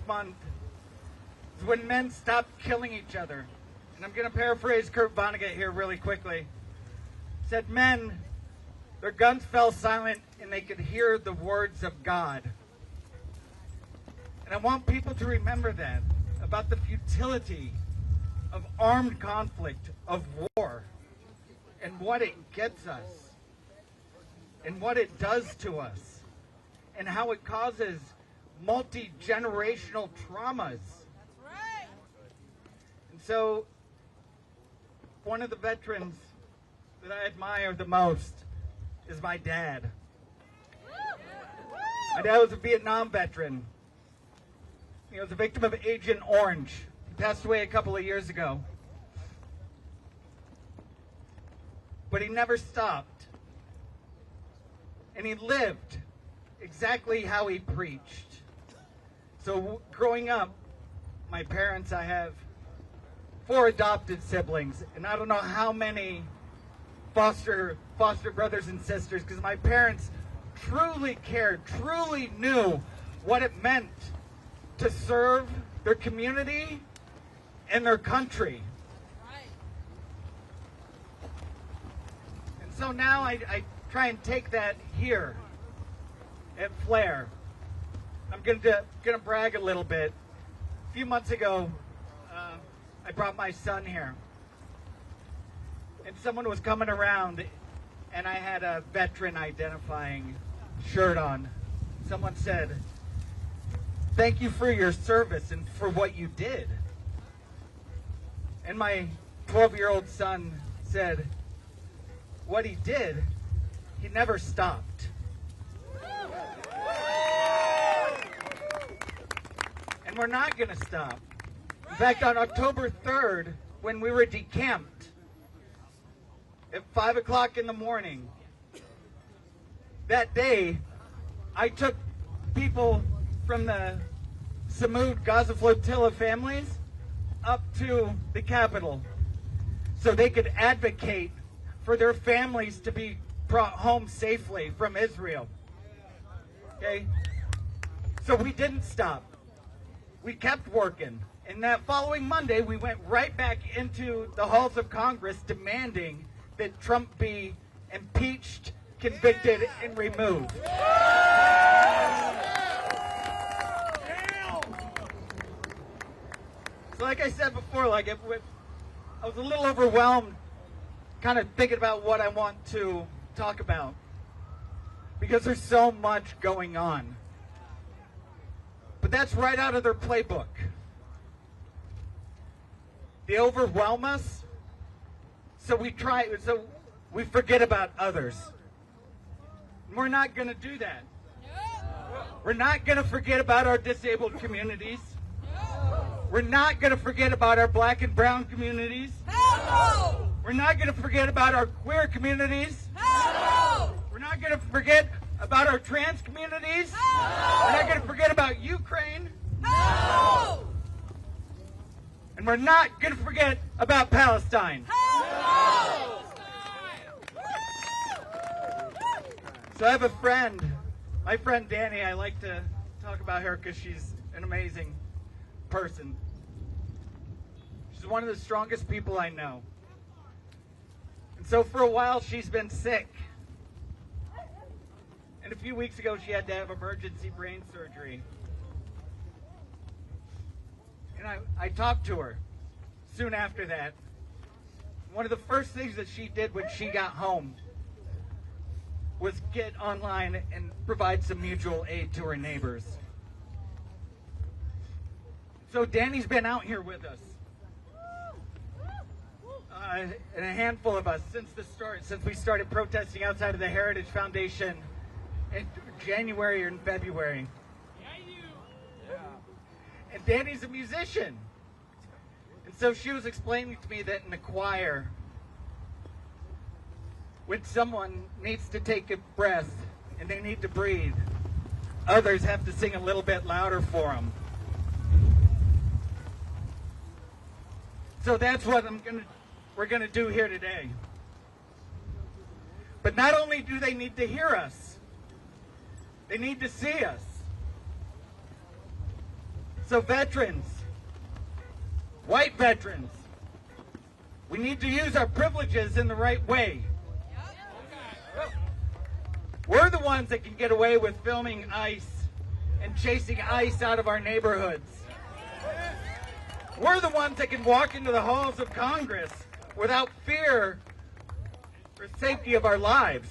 month is when men stopped killing each other. And I'm going to paraphrase Kurt Vonnegut here really quickly. He said, men, their guns fell silent and they could hear the words of God. And I want people to remember that, about the futility of armed conflict, of war, and what it gets us, and what it does to us, and how it causes multi-generational traumas. That's right. And so, one of the veterans that I admire the most is my dad. My dad was a Vietnam veteran. He was a victim of Agent Orange. He passed away a couple of years ago. But he never stopped. And he lived exactly how he preached. So growing up, my parents, I have 4 adopted siblings, and I don't know how many foster brothers and sisters, because my parents truly cared, truly knew what it meant to serve their community and their country. Right. And so now I try and take that here at Flair. I'm gonna brag a little bit. A few months ago, I brought my son here. And someone was coming around, and I had a veteran identifying shirt on. Someone said, "Thank you for your service and for what you did." And my 12-year-old son said, "What he did, he never stopped." And we're not going to stop. In fact, on October 3rd, when we were decamped at 5 o'clock in the morning, that day, I took people from the Samud Gaza Flotilla families up to the Capitol so they could advocate for their families to be brought home safely from Israel. Okay? So we didn't stop. We kept working. And that following Monday, we went right back into the halls of Congress demanding that Trump be impeached, convicted, and removed. So like I said before, I was a little overwhelmed kind of thinking about what I want to talk about, because there's so much going on. But that's right out of their playbook. They overwhelm us, so we forget about others. And we're not going to do that. We're not going to forget about our disabled communities. We're not going to forget about our black and brown communities. We're not going to forget about our queer communities. We're not going to forget about our trans communities. We're not going to forget about Ukraine. And we're not going to forget about Palestine. So I have a friend, my friend Danny. I like to talk about her because she's an amazing person. She's one of the strongest people I know. And so for a while she's been sick. And a few weeks ago she had to have emergency brain surgery. And I talked to her soon after that. One of the first things that she did when she got home was get online and provide some mutual aid to her neighbors. So Danny's been out here with us, and a handful of us since we started protesting outside of the Heritage Foundation in January or in February. And Danny's a musician. And so she was explaining to me that in the choir, when someone needs to take a breath and they need to breathe, others have to sing a little bit louder for them. So that's what we're gonna do here today. But not only do they need to hear us, they need to see us. So veterans, white veterans, we need to use our privileges in the right way. We're the ones that can get away with filming ICE and chasing ICE out of our neighborhoods. We're the ones that can walk into the halls of Congress without fear for the safety of our lives.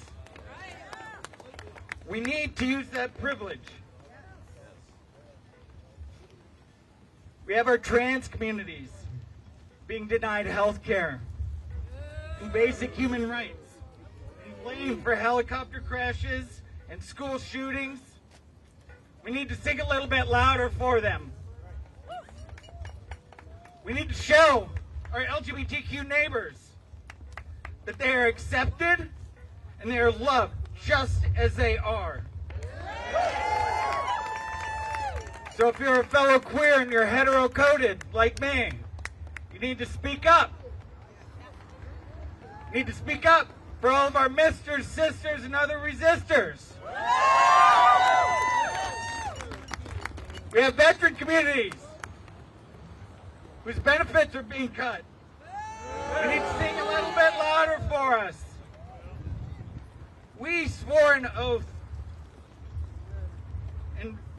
We need to use that privilege. We have our trans communities being denied health care and basic human rights, and blamed for helicopter crashes and school shootings. We need to sing a little bit louder for them. We need to show our LGBTQ neighbors that they are accepted and they are loved just as they are. So if you're a fellow queer and you're hetero-coded like me, you need to speak up. You need to speak up for all of our misters, sisters, and other resistors. We have veteran communities whose benefits are being cut. We need to sing a little bit louder for us. We swore an oath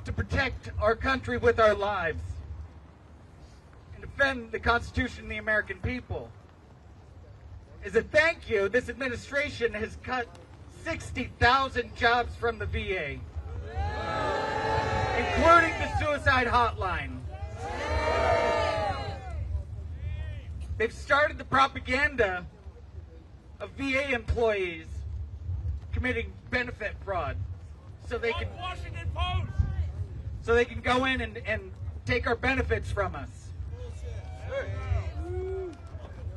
to protect our country with our lives and defend the Constitution and the American people. As a thank you, this administration has cut 60,000 jobs from the VA, including the suicide hotline. They've started the propaganda of VA employees committing benefit fraud so they can go in and take our benefits from us.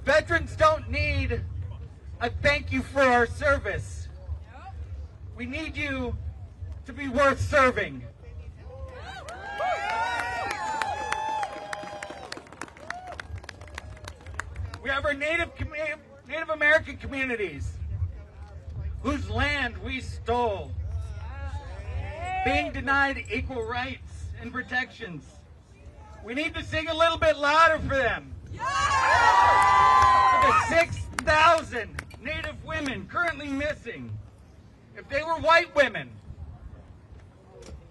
Veterans don't need a thank you for our service. We need you to be worth serving. We have our Native American communities whose land we stole, being denied equal rights and protections. We need to sing a little bit louder for them. For the 6,000 Native women currently missing. If they were white women,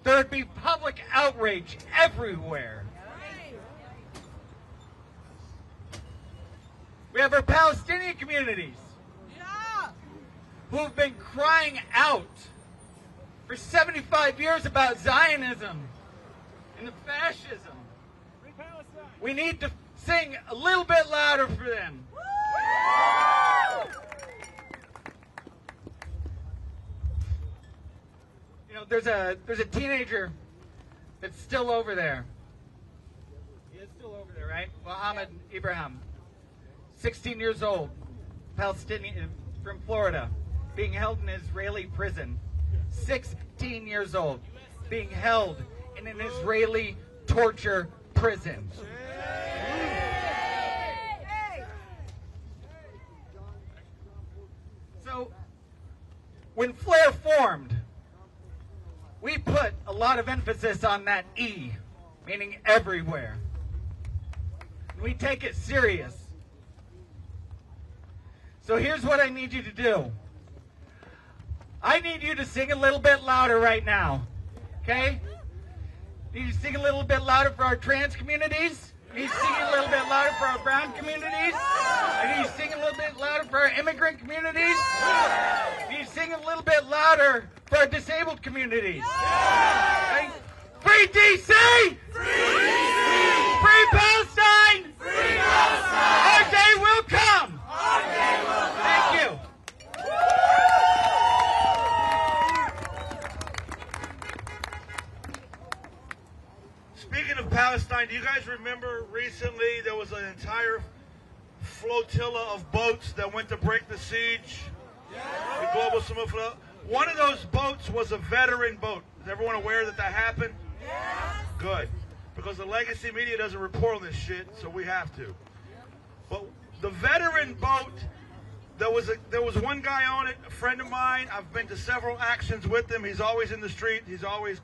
there would be public outrage everywhere. We have our Palestinian communities who have been crying out for 75 years about Zionism and the fascism. We need to sing a little bit louder for them. You know, there's a teenager that's still over there. He is still over there, right? Mohammed Ibrahim, 16 years old, Palestinian from Florida, being held in an Israeli prison. 16 years old, being held in an Israeli torture prison. So, when Flair formed, we put a lot of emphasis on that E, meaning everywhere. And we take it serious. So here's what I need you to do. I need you to sing a little bit louder right now, okay? Need you to sing a little bit louder for our trans communities. Need you to sing a little bit louder for our brown communities. I need you to sing a little bit louder for our immigrant communities. Need you to sing a little bit louder for our disabled communities. Okay? Free DC! Free DC! Free Palestine! Free Palestine! Our day will come! Our day will come! Thank you. Speaking of Palestine, do you guys remember recently there was an entire flotilla of boats that went to break the siege? The global summit float. One of those boats was a veteran boat. Is everyone aware that that happened? Good. Because the legacy media doesn't report on this shit, so we have to. But the veteran boat, there was one guy on it, a friend of mine. I've been to several actions with him. He's always in the street. He's always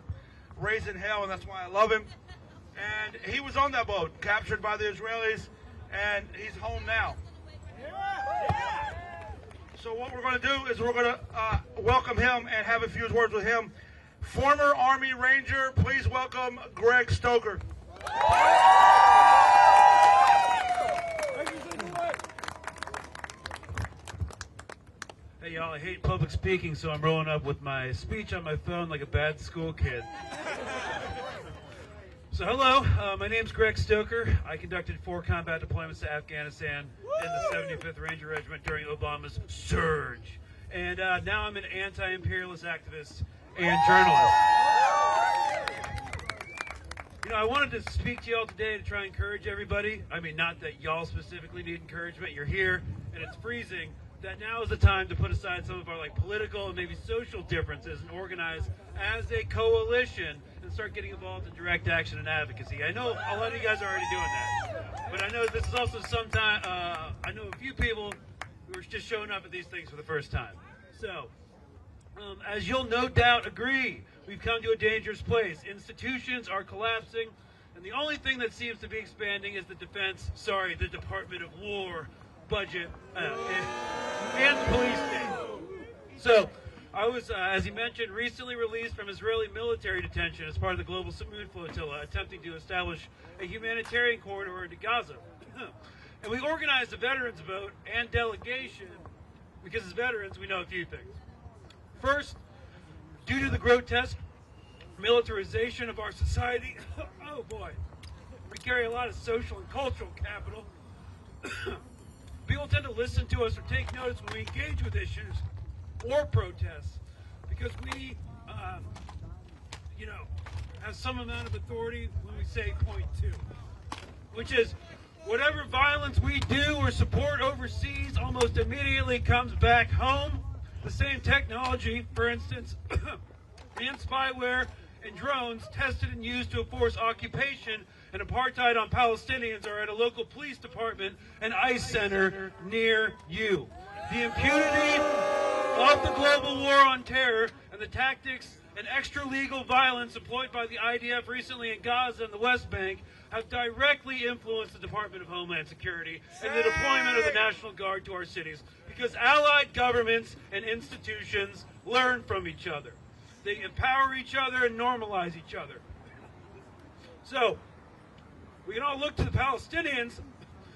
raising hell, and that's why I love him. And he was on that boat, captured by the Israelis, and he's home now. So what we're going to do is we're going to welcome him and have a few words with him. Former Army Ranger, please welcome Greg Stoker. Hey y'all, I hate public speaking, so I'm rolling up with my speech on my phone like a bad school kid. So hello, my name's Greg Stoker. I conducted 4 combat deployments to Afghanistan in the 75th Ranger Regiment during Obama's surge. And now I'm an anti-imperialist activist and journalist. You know, I wanted to speak to y'all today to try and encourage everybody. I mean, not that y'all specifically need encouragement. You're here and it's freezing. That now is the time to put aside some of our political and maybe social differences and organize as a coalition and start getting involved in direct action and advocacy. I know a lot of you guys are already doing that, but I know this is also sometime. I know a few people who are just showing up at these things for the first time. So, as you'll no doubt agree, we've come to a dangerous place. Institutions are collapsing, and the only thing that seems to be expanding is the the Department of War budget and the police state. So, I was, as he mentioned, recently released from Israeli military detention as part of the global Moon flotilla, attempting to establish a humanitarian corridor into Gaza. And we organized a veterans vote and delegation because as veterans, we know a few things. First, due to the grotesque militarization of our society, oh boy, we carry a lot of social and cultural capital. People tend to listen to us or take notice when we engage with issues or protests because we, have some amount of authority when we say point 2, which is whatever violence we do or support overseas almost immediately comes back home. The same technology, for instance, and spyware and drones tested and used to enforce occupation and apartheid on Palestinians are at a local police department and ICE center near you. The impunity of the global war on terror and the tactics and extra-legal violence employed by the IDF recently in Gaza and the West Bank have directly influenced the Department of Homeland Security and the deployment of the National Guard to our cities because allied governments and institutions learn from each other. They empower each other and normalize each other. So, we can all look to the Palestinians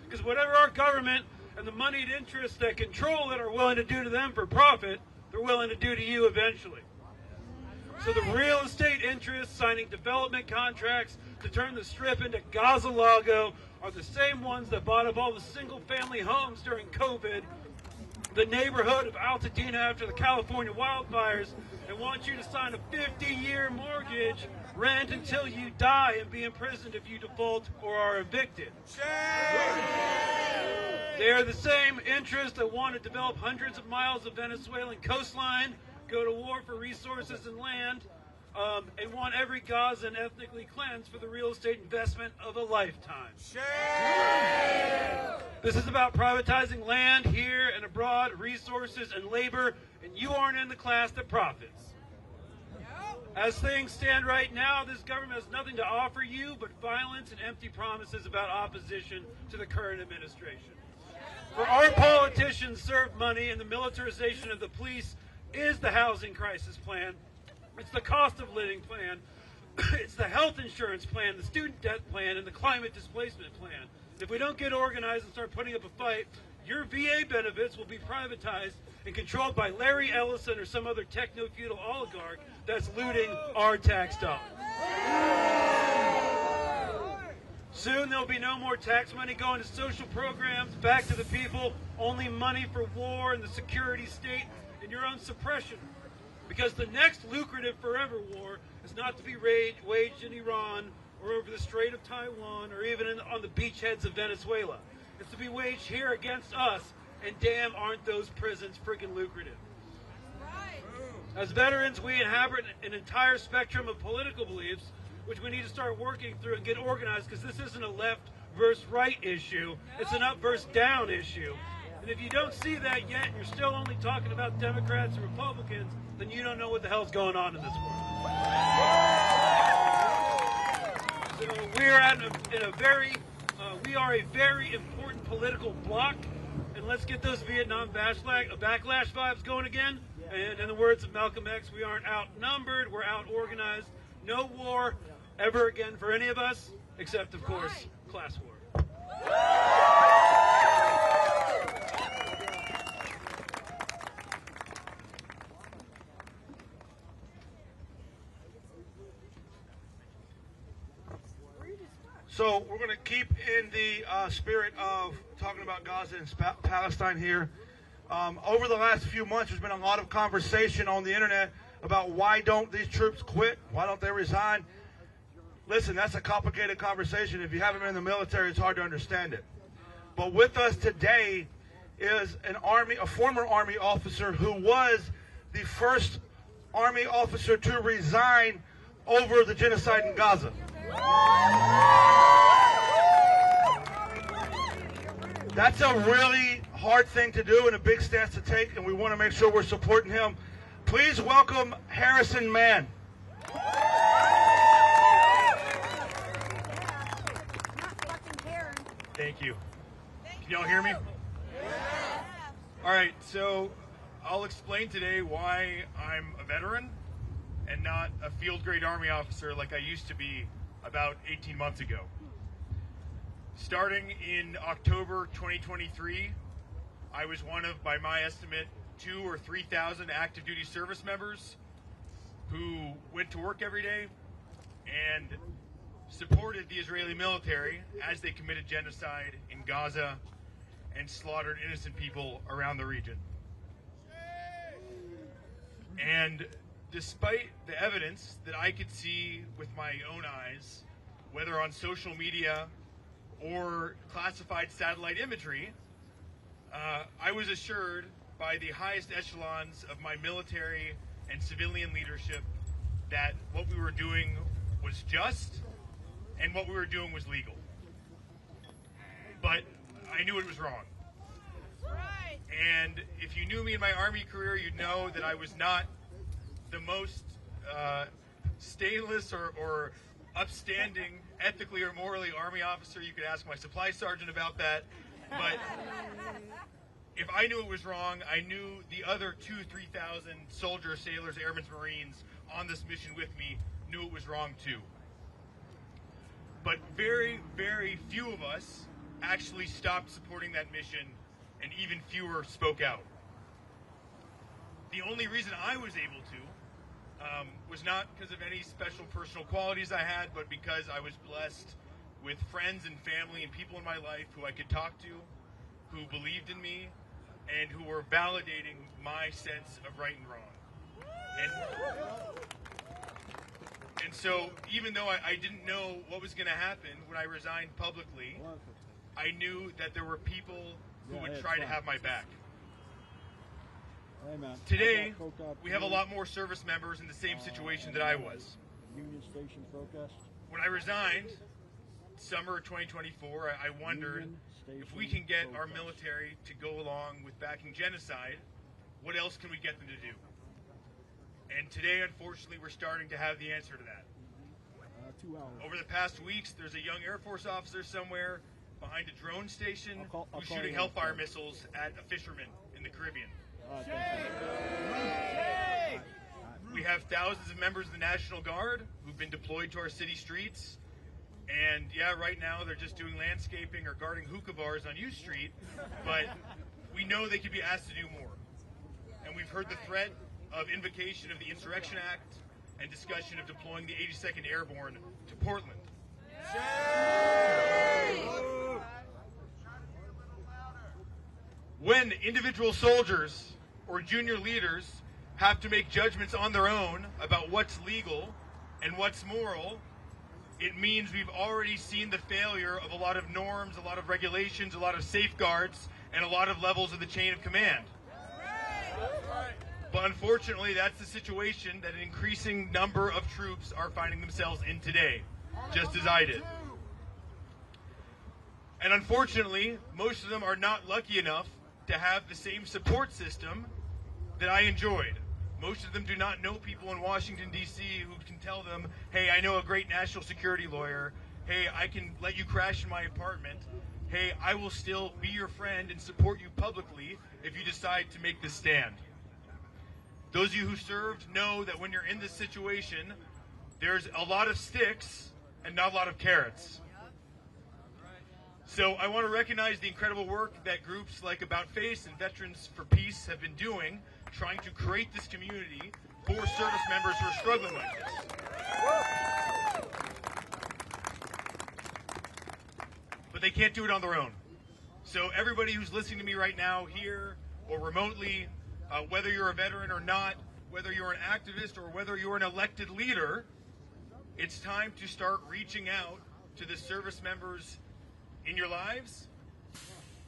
because whatever our government and the moneyed interests that control it are willing to do to them for profit, they're willing to do to you eventually. So the real estate interests signing development contracts to turn the Strip into Gaza-Lago are the same ones that bought up all the single-family homes during COVID, the neighborhood of Altadena after the California wildfires, and want you to sign a 50-year mortgage, rent until you die, and be imprisoned if you default or are evicted. They are the same interests that want to develop hundreds of miles of Venezuelan coastline, go to war for resources and land, and want every Gazan ethnically cleansed for the real estate investment of a lifetime. This is about privatizing land here and abroad, resources and labor, and you aren't in the class that profits. As things stand right now, this government has nothing to offer you but violence and empty promises about opposition to the current administration. For our politicians serve money, and the militarization of the police is the housing crisis plan. It's the cost of living plan. It's the health insurance plan, the student debt plan, and the climate displacement plan. If we don't get organized and start putting up a fight, your VA benefits will be privatized and controlled by Larry Ellison or some other techno-feudal oligarch that's looting our tax dollars. Soon there'll be no more tax money going to social programs, back to the people, only money for war and the security state and your own suppression. Because the next lucrative forever war is not to be waged in Iran or over the Strait of Taiwan or even on the beachheads of Venezuela. It's to be waged here against us, and damn aren't those prisons friggin' lucrative. As veterans, we inhabit an entire spectrum of political beliefs, which we need to start working through and get organized, because this isn't a left versus right issue, it's an up versus down issue. And if you don't see that yet, and you're still only talking about Democrats and Republicans, then you don't know what the hell's going on in this world. We are a very important political bloc, and let's get those Vietnam backlash vibes going again. And in the words of Malcolm X, we aren't outnumbered, we're out-organized. No war ever again for any of us, except, of course, class war. So we're going to keep in the spirit of talking about Gaza and Palestine here. Over the last few months, there's been a lot of conversation on the internet about why don't these troops quit? Why don't they resign? Listen, that's a complicated conversation. If you haven't been in the military, it's hard to understand it. But with us today is a former Army officer who was the first Army officer to resign over the genocide in Gaza. That's a really hard thing to do and a big stance to take, and we want to make sure we're supporting him. Please welcome Harrison Mann. Thank you. Can y'all hear me? All right, so I'll explain today why I'm a veteran and not a field grade Army officer like I used to be about 18 months ago. Starting in October 2023, I was one of, by my estimate, 2,000 or 3,000 active duty service members who went to work every day and supported the Israeli military as they committed genocide in Gaza and slaughtered innocent people around the region. And despite the evidence that I could see with my own eyes, whether on social media or classified satellite imagery, I was assured by the highest echelons of my military and civilian leadership that what we were doing was just and what we were doing was legal. But I knew it was wrong. Right. And if you knew me in my Army career, you'd know that I was not the most stainless or upstanding, ethically or morally Army officer. You could ask my supply sergeant about that. But if I knew it was wrong, I knew the other 2,000 to 3,000 soldiers, sailors, airmen, Marines on this mission with me knew it was wrong too. But very, very few of us actually stopped supporting that mission, and even fewer spoke out. The only reason I was able to was not because of any special personal qualities I had, but because I was blessed with friends and family and people in my life who I could talk to, who believed in me, and who were validating my sense of right and wrong. And so, even though I didn't know what was going to happen when I resigned publicly, I knew that there were people who would try to have my back. Today, we have a lot more service members in the same situation that I was. When I resigned, summer of 2024, I wondered if we can get our military to go along with backing genocide, what else can we get them to do? And today, unfortunately, we're starting to have the answer to that. Over the past weeks, there's a young Air Force officer somewhere behind a drone station who's shooting Hellfire missiles at a fisherman in the Caribbean. We have thousands of members of the National Guard who've been deployed to our city streets. And yeah, right now they're just doing landscaping or guarding hookah bars on U Street, but we know they could be asked to do more. And we've heard the threat of invocation of the Insurrection Act and discussion of deploying the 82nd Airborne to Portland. When individual soldiers or junior leaders have to make judgments on their own about what's legal and what's moral, it means we've already seen the failure of a lot of norms, a lot of regulations, a lot of safeguards, and a lot of levels of the chain of command. But unfortunately, that's the situation that an increasing number of troops are finding themselves in today, just as I did. And unfortunately, most of them are not lucky enough to have the same support system that I enjoyed. Most of them do not know people in Washington, D.C. who can tell them, hey, I know a great national security lawyer, hey, I can let you crash in my apartment. Hey, I will still be your friend and support you publicly if you decide to make this stand. Those of you who served know that when you're in this situation, there's a lot of sticks and not a lot of carrots. So I want to recognize the incredible work that groups like About Face and Veterans for Peace have been doing, trying to create this community for service members who are struggling like this. But they can't do it on their own. So everybody who's listening to me right now, here or remotely, whether you're a veteran or not, whether you're an activist or whether you're an elected leader, it's time to start reaching out to the service members in your lives,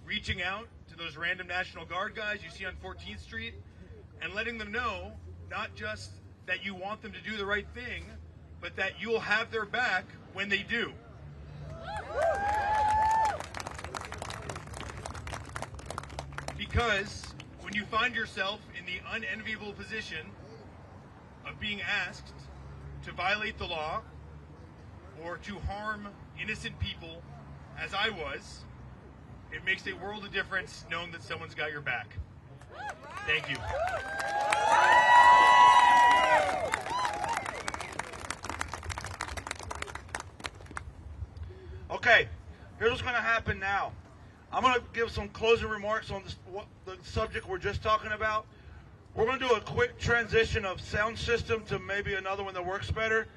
reaching out to those random National Guard guys you see on 14th Street, and letting them know not just that you want them to do the right thing, but that you'll have their back when they do. Because when you find yourself in the unenviable position of being asked to violate the law or to harm innocent people, as I was, it makes a world of difference knowing that someone's got your back. Thank you. Okay, here's what's going to happen now. I'm going to give some closing remarks on the subject we're just talking about. We're going to do a quick transition of sound system to maybe another one that works better.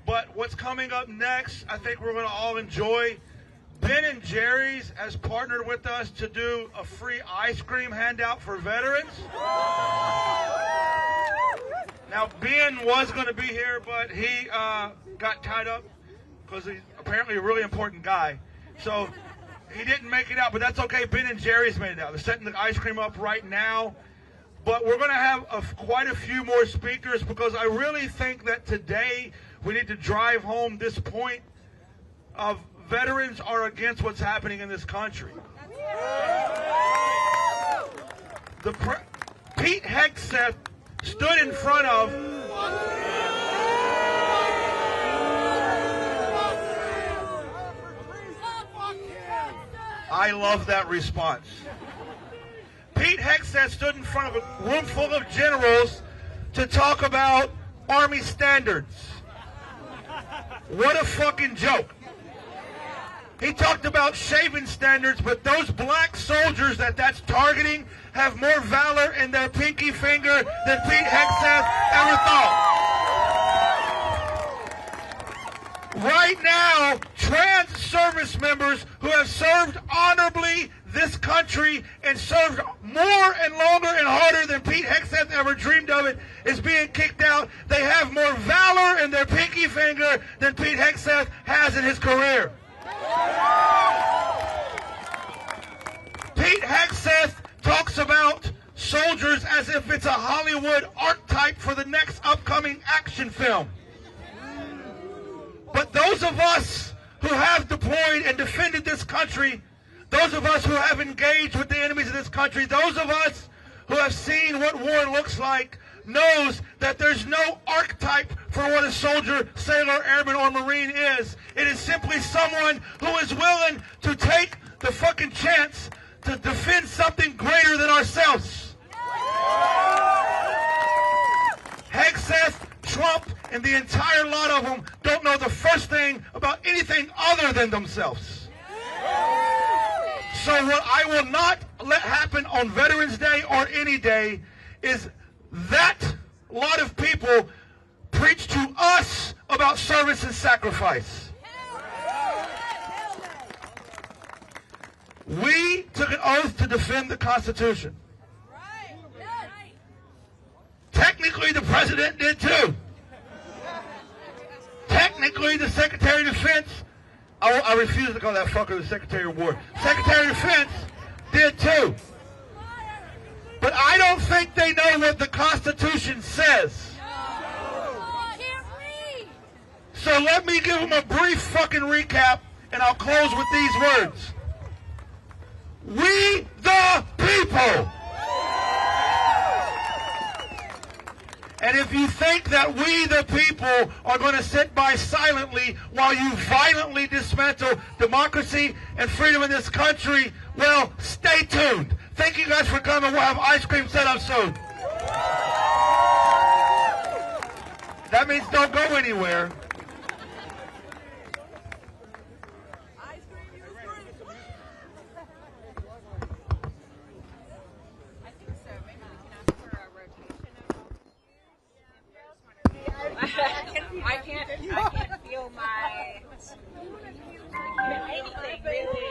But what's coming up next, I think we're going to all enjoy. Ben & Jerry's has partnered with us to do a free ice cream handout for veterans. Now, Ben was going to be here, but he got tied up because he's apparently a really important guy. So he didn't make it out, but that's okay. Ben & Jerry's made it out. They're setting the ice cream up right now. But we're going to have quite a few more speakers because I really think that today we need to drive home this point of veterans are against what's happening in this country. Pete Hegseth stood in front of I love that response. Pete Hegseth stood in front of a room full of generals to talk about Army standards. What a fucking joke. He talked about shaving standards, but those black soldiers that's targeting have more valor in their pinky finger than Pete Hegseth ever thought. Right now, trans service members who have served honorably this country and served more and longer and harder than Pete Hegseth ever dreamed of it is being kicked out. They have more valor in their pinky finger than Pete Hegseth has in his career. Pete Hegseth talks about soldiers as if it's a Hollywood archetype for the next upcoming action film. But those of us who have deployed and defended this country, those of us who have engaged with the enemies of this country, those of us who have seen what war looks like, knows that there's no archetype for what a soldier, sailor, airman, or Marine is. It is simply someone who is willing to take the fucking chance to defend something greater than ourselves. Hegseth, Trump, and the entire lot of them don't know the first thing about anything other than themselves. So what I will not let happen on Veterans Day or any day is that lot of people preach to us about service and sacrifice. We took an oath to defend the Constitution. Technically, the President did too. Technically, the Secretary of Defense, I refuse to call that fucker the Secretary of War. Secretary of Defense did too. But I don't think they know what the Constitution says. So let me give them a brief fucking recap, and I'll close with these words. We the people. And if you think that we, the people, are going to sit by silently while you violently dismantle democracy and freedom in this country, well, stay tuned. Thank you guys for coming. We'll have ice cream set up soon. That means don't go anywhere. I can't feel my anything really.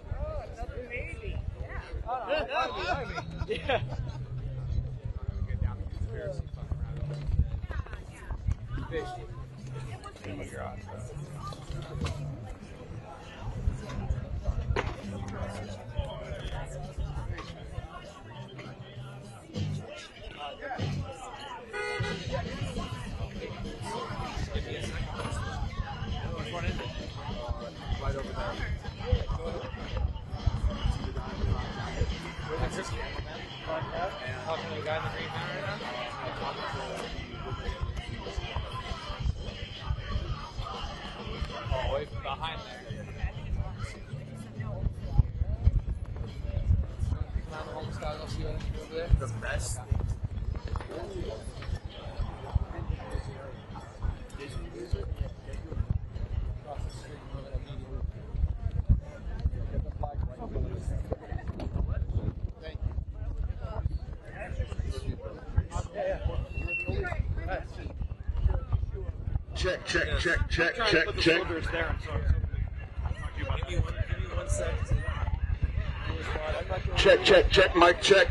Oh, another baby. Yeah. Behind there. The best. Check. Check, mic check.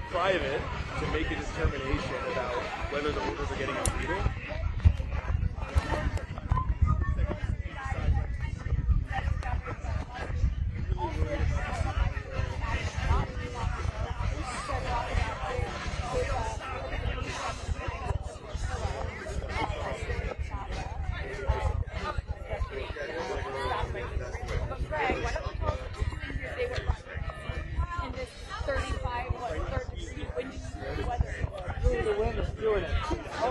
Private to make a determination about whether the orders are getting illegal.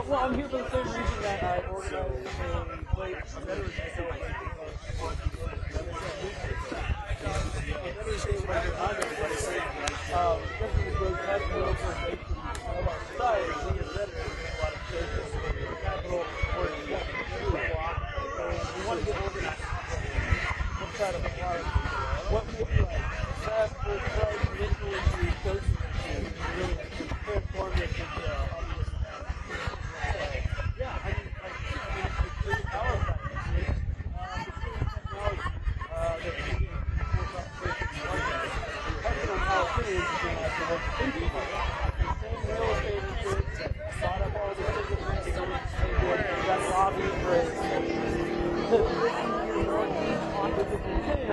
Well, I'm here for the same reason that I organized a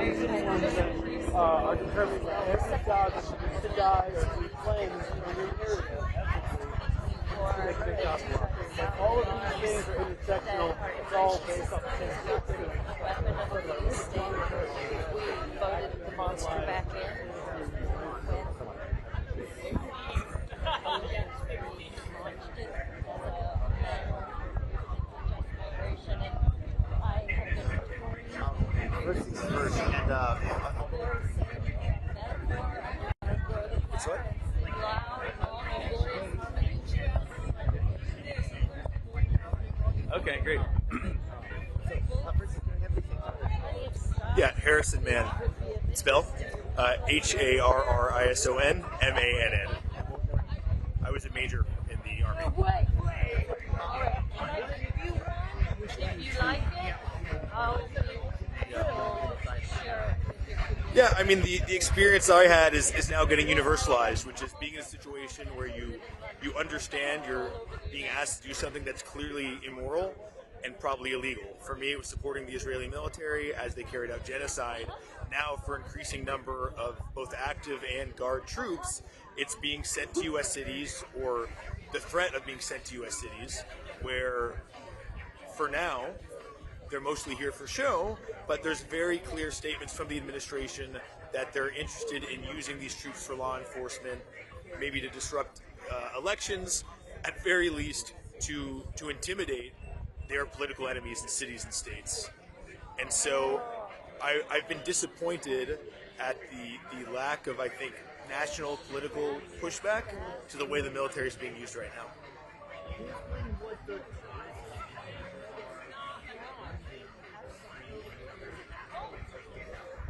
Veterans are determining that every dog is to die or to be cleansed in your area. All of these things are intersectional. It's all based off the same thing. We voted the monster back in. First things first, and what's what? Yeah, Harrison Man. Spell? HARRISONMANN. I was a major in the Army. If you like it, Yeah, I mean, the experience I had is now getting universalized, which is being in a situation where you understand you're being asked to do something that's clearly immoral and probably illegal. For me, it was supporting the Israeli military as they carried out genocide. Now, for increasing number of both active and guard troops, it's being sent to U.S. cities, or the threat of being sent to U.S. cities, where, for now, they're mostly here for show, but there's very clear statements from the administration that they're interested in using these troops for law enforcement, maybe to disrupt elections, at very least to intimidate their political enemies in cities and states. And so I've been disappointed at the lack of, I think, national political pushback to the way the military is being used right now.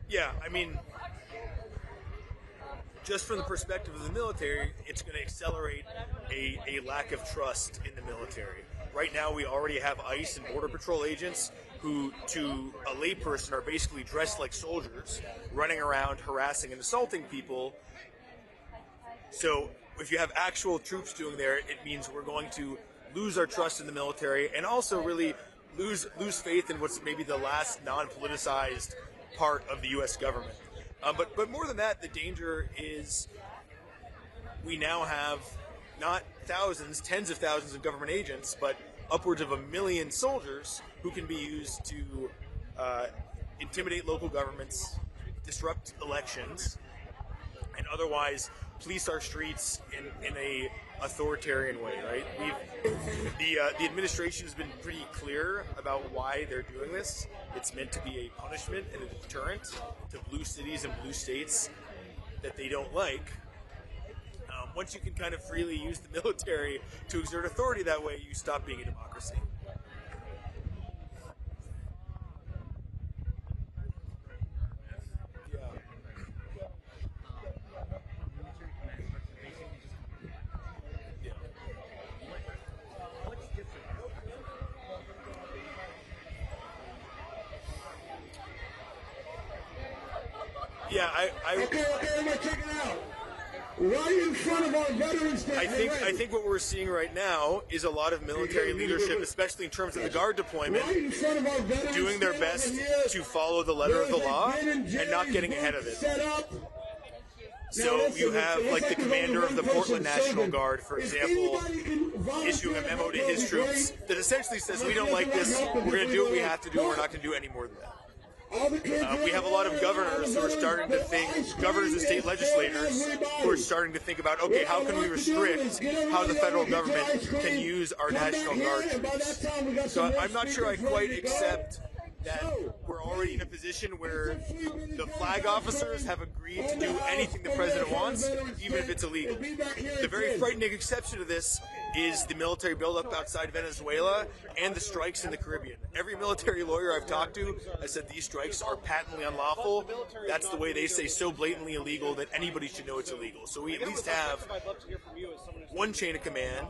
Yeah, I mean, just from the perspective of the military, it's going to accelerate a lack of trust in the military. Right now, we already have ICE and Border Patrol agents who, to a layperson, are basically dressed like soldiers, running around harassing and assaulting people. So if you have actual troops doing there, it means we're going to lose our trust in the military and also really lose faith in what's maybe the last non-politicized part of the U.S. government. But more than that, the danger is we now have not thousands, tens of thousands of government agents, but upwards of 1 million soldiers who can be used to intimidate local governments, disrupt elections, and otherwise police our streets in a authoritarian way, right? The administration has been pretty clear about why they're doing this. It's meant to be a punishment and a deterrent to blue cities and blue states that they don't like. Once you can kind of freely use the military to exert authority that way, you stop being a democracy. Yeah, Okay, everybody check it out. Right in front of our Veterans Day. I think what we're seeing right now is a lot of military leadership, especially in terms of the guard deployment, doing their best to follow the letter of the law and not getting ahead of it. So you have, like, the commander of the Portland National Guard, for example, issuing a memo to his troops that essentially says, we don't like this, we're going to do what we have to do, we're not going to do any more than that. We have a lot of governors who are starting to think, governors and state legislators who are starting to think about, okay, how can we restrict how the federal government can use our National Guard troops? So I'm not sure I quite accept that we're already in a position where the flag officers have agreed to do anything the president wants, even if it's illegal. The very frightening exception to this is the military buildup outside Venezuela and the strikes in the Caribbean. Every military lawyer I've talked to has said these strikes are patently unlawful. That's the way they say, so blatantly illegal that anybody should know it's illegal. So we at least have one chain of command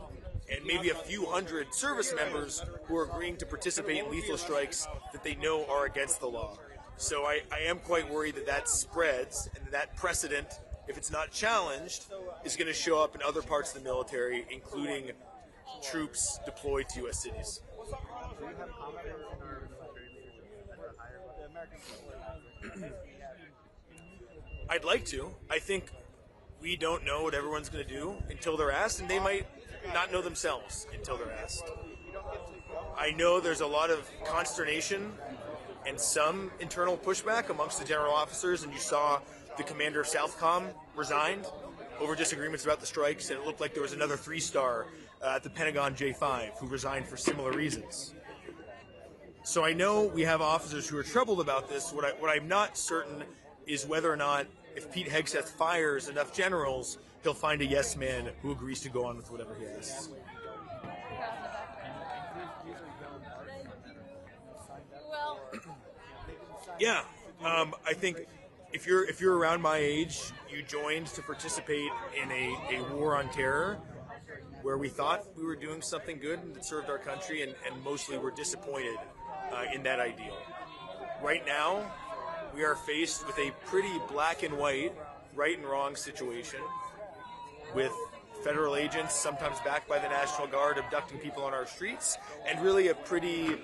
and maybe a few hundred service members who are agreeing to participate in lethal strikes that they know are against the law. So I am quite worried that that spreads and that precedent, if it's not challenged, is going to show up in other parts of the military, including troops deployed to U.S. cities. I'd like to. I think we don't know what everyone's going to do until they're asked, and they might not know themselves until they're asked. I know there's a lot of consternation and some internal pushback amongst the general officers, and you saw the commander of Southcom resigned over disagreements about the strikes, and it looked like there was another 3-star at the Pentagon J5 who resigned for similar reasons. So I know we have officers who are troubled about this. What I'm not certain is whether or not, if Pete Hegseth fires enough generals, he'll find a yes man who agrees to go on with whatever he has. Yeah, I think if you're around my age, you joined to participate in a war on terror, where we thought we were doing something good and that served our country, and mostly were disappointed in that ideal. Right now, we are faced with a pretty black and white, right and wrong situation, with federal agents, sometimes backed by the National Guard, abducting people on our streets, and really a pretty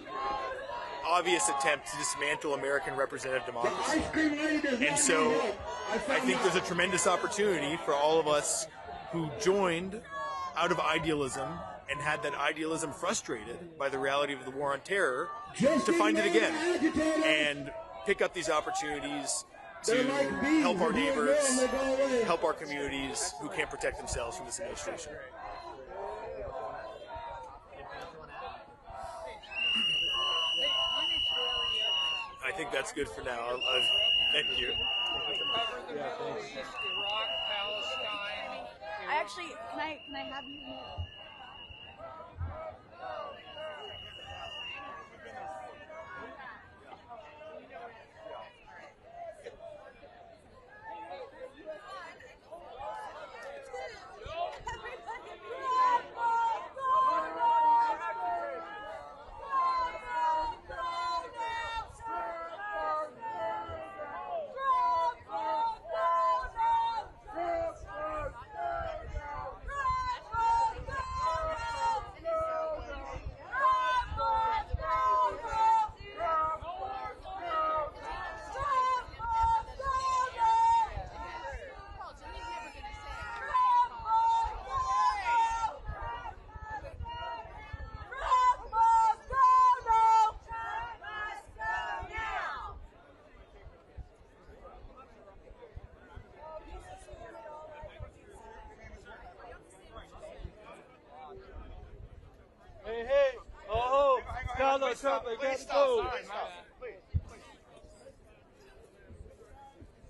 obvious attempt to dismantle American representative democracy. And so I think there's a tremendous opportunity for all of us who joined out of idealism and had that idealism frustrated by the reality of the war on terror to find it again and pick up these opportunities to help our neighbors, help our communities who can't protect themselves from this administration. I think that's good for now. Thank you. I actually, can I have you? Please stop. Please.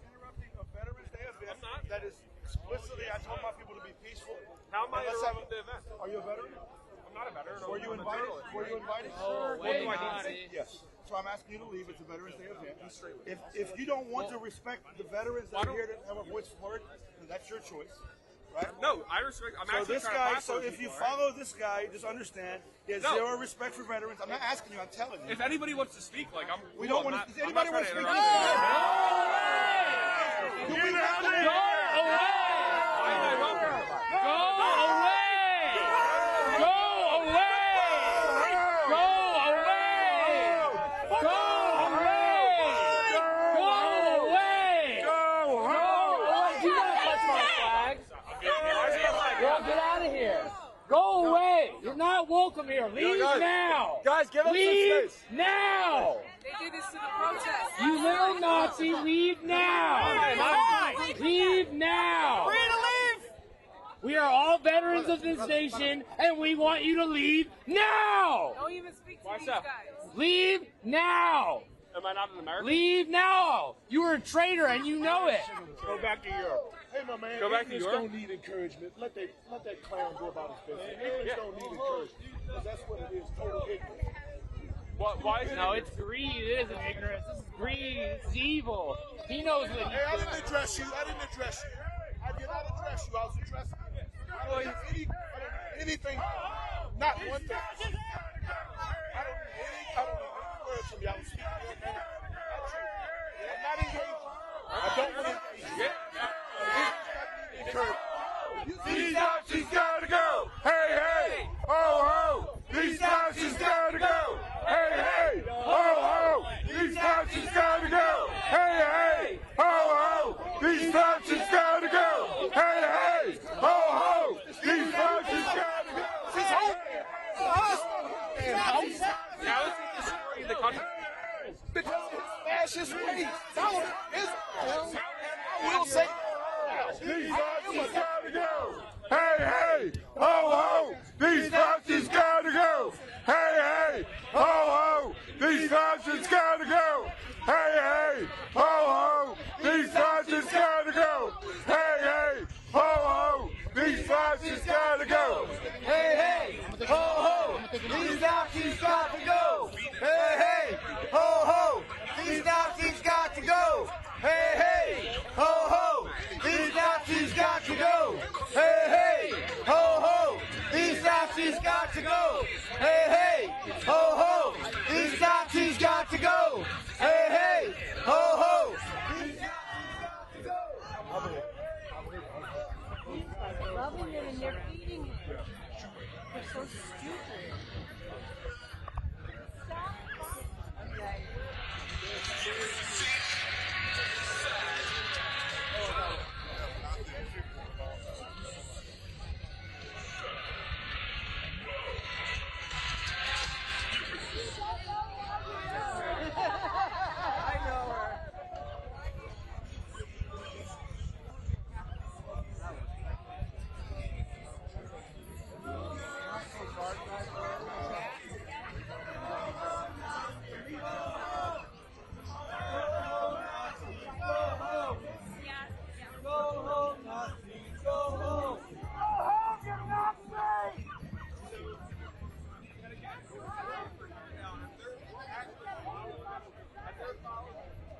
Interrupting a Veterans Day event that is explicitly, I told my people to be peaceful. How am I interrupting the event? Are you a veteran? I'm not a veteran. Were you invited? Were you invited? Oh, what do I need to say? Yes. So I'm asking you to leave. It's a Veterans Day event. If you don't want to respect the veterans that are here to have a voice for it, then that's your choice. Right? No, I respect. I'm so actually this trying guy. to find So if you follow this guy, just understand he has zero respect for veterans. I'm not asking you. I'm telling you. If anybody wants to speak, like I'm. We don't want to. Does anybody want to speak? Go away! Go away! You're not welcome here. Leave now! Guys, give us some space. Now! They do this to the protest. You little Nazi, leave now! Leave now! Free to leave! We are all veterans of this nation, and we want you to leave now! Don't even speak to these guys. Leave now! Am I not an American? Leave now! You are a traitor, and you know it! Go back to Europe. Hey, my man. Go back to Europe. Don't need encouragement. Let that clown go about his business. Ignorance don't need encouragement. Because that's what it is. Total ignorance. Why is it? No, it's greed. It isn't ignorance. This is greed. It's evil. He knows what he's Hey, I doing. didn't address you. I did not address you. I was addressing you. I don't need anything. Not one thing. I don't need any words from you. I was speaking to your man. I'm not engaged. I don't want to engage. These Nazis gotta go! Hey, hey! Ho, ho! These Nazis gotta go! Hey, hey! Ho, ho! These Nazis gotta go! Hey, hey! Ho, ho! These Nazis gotta go! Hey, hey! Ho, ho! These Nazis gotta go! Now is he destroying the country? Fascist ways. I will say. These Nazis gotta go! Hey, hey! Ho, ho! These Nazis gotta go! Hey, hey! Ho, ho! These Nazis gotta go! Hey, hey! Ho, ho! These Nazis gotta go! Hey, hey! Ho, ho! These Nazis gotta go! Hey, hey! Ho, ho! These Nazis got to go! Hey, hey! Ho, ho! These Nazis got to go!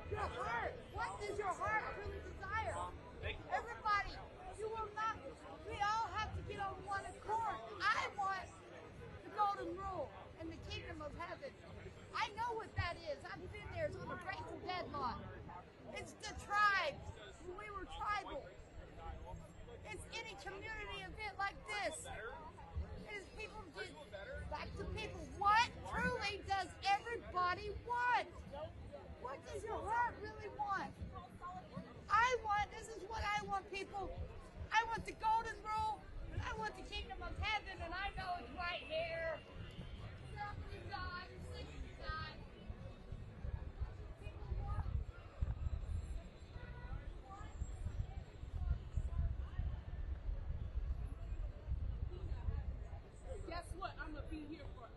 Your heart. What does your heart really desire? Everybody, you will not. We all have to get on one accord. I want the golden rule and the kingdom of heaven. I know what that is. I've been there. It's on the Grateful Dead lot. It's the tribes. When we were tribal. It's any community event like this. It is people get back to people. What truly does everybody want? What does your heart really want? This is what I want, people. I want the golden rule, and I want the kingdom of heaven, and I know it's right here. Something died, sickness died. People want. Guess what? I'm gonna be here forever.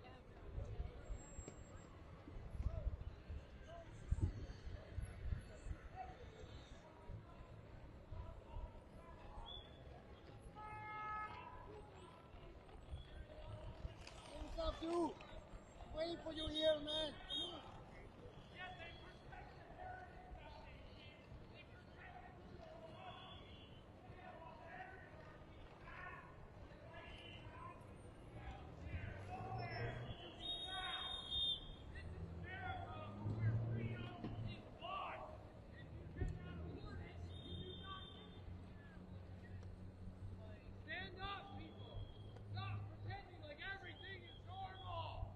What's up, dude? Waiting for you here, man. Come on. Stand up, people! Stop pretending like everything is normal!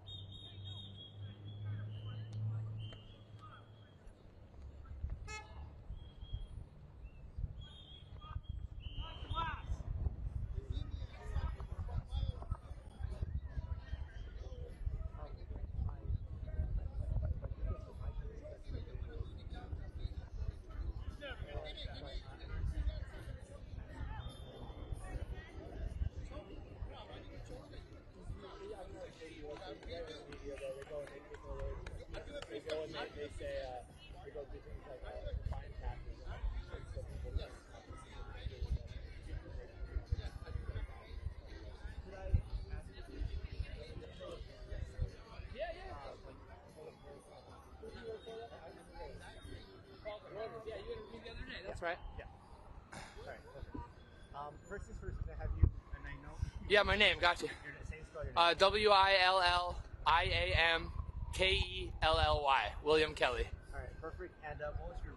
That's right. Yeah. All right. Perfect. First things first, can I have you and I know? Yeah, my name. Gotcha. Your same spell your name. WILLIAMKELLY. William Kelly. All right. Perfect. And what was your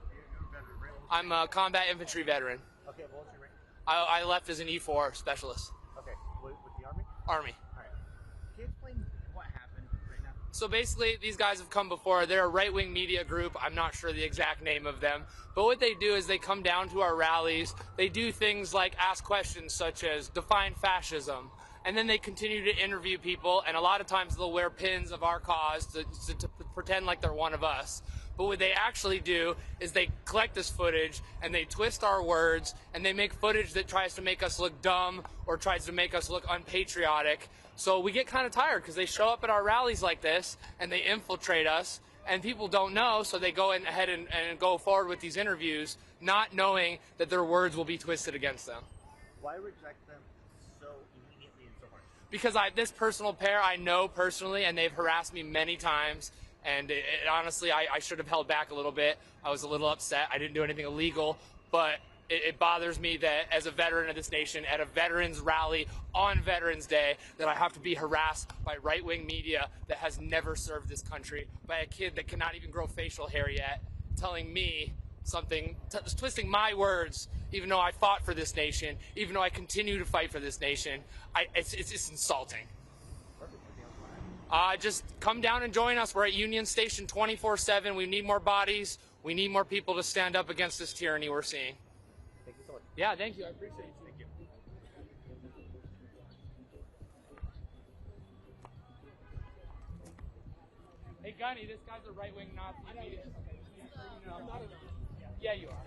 veteran, right? I'm a combat infantry veteran. Okay. What was your rank? I left as an E4 specialist. Okay. With the Army? Army. All right. Can you explain what happened right now? So basically, these guys have come before. They're a right-wing media group. I'm not sure the exact name of them. But what they do is they come down to our rallies. They do things like ask questions such as define fascism. And then they continue to interview people. And a lot of times they'll wear pins of our cause to pretend like they're one of us. But what they actually do is they collect this footage and they twist our words and they make footage that tries to make us look dumb or tries to make us look unpatriotic. So we get kind of tired because they show up at our rallies like this and they infiltrate us and people don't know, so they go ahead and go forward with these interviews not knowing that their words will be twisted against them. Why reject them so immediately and so hard? Because this personal pair I know personally and they've harassed me many times. And honestly, I should have held back a little bit. I was a little upset. I didn't do anything illegal, but it bothers me that as a veteran of this nation, at a veterans rally on Veterans Day, that I have to be harassed by right-wing media that has never served this country, by a kid that cannot even grow facial hair yet, telling me something, twisting my words, even though I fought for this nation, even though I continue to fight for this nation. It's insulting. Just come down and join us. We're at Union Station 24/7. We need more bodies. We need more people to stand up against this tyranny we're seeing. Thank you so much. Yeah, thank you. I appreciate it. Thank you. Hey, Gunny, this guy's a right-wing Nazi. Yeah, you are.